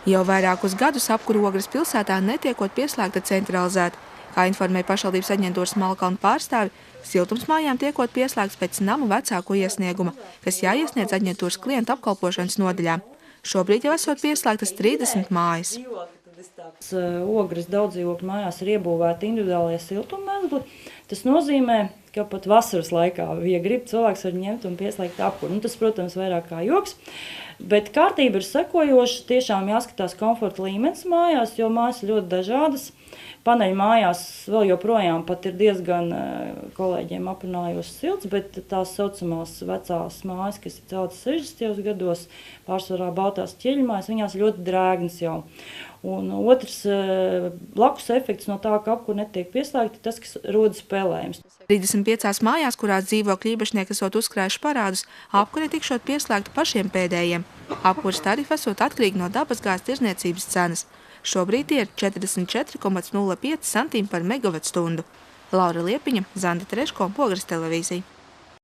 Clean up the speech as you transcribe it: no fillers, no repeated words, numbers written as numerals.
Jau vairākus gadus apkure Ogres pilsētā netiekot pieslēgta centralizēti. Kā informēja pašvaldības aģentūras Smalkalnu pārstāvi, siltumsmājām tiekot pieslēgts pēc namu vecāko iesnieguma, kas jāiesniedz aģentūras klientu apkalpošanas nodaļā. Šobrīd jau esot pieslēgtas 30 mājas. Ogres daudzdzīvokļu mājās ir iebūvēti individuālie siltummezgli. Tas nozīmē, ka pat vasaras laikā, ja grib, cilvēks var ņemt un pieslēgt apkuri. Tas, protams, vairāk kā joks, bet kārtība ir sekojoša. Tiešām jāskatās komforta līmenis mājās, jo mājas ir ļoti dažādas. Paneļu mājās vēl joprojām pat ir diezgan kolēģiem aprunājos silts, bet tās saucamās vecās mājas, kas ir celtas 60. gados, pārsvarā baltās ķieļmājas, viņās ļoti drēgnas jau. Un otrs blakus efekts no tā, ka apkuri netiek pieslēgti, tas, kas rodas pelējums. 35 mājās, kurās dzīvokļu īpašnieki esot uzkrājuši parādus, apkure tikšot pieslēgta pašiem pēdējiem. Apkures tarifi esot atkarīgi no dabasgāzes tirzniecības cenas. Šobrīd tie ir 44,05 centimi par megavatstundu. Laura Liepiņa, Zanda Treško, Ogres televīzija.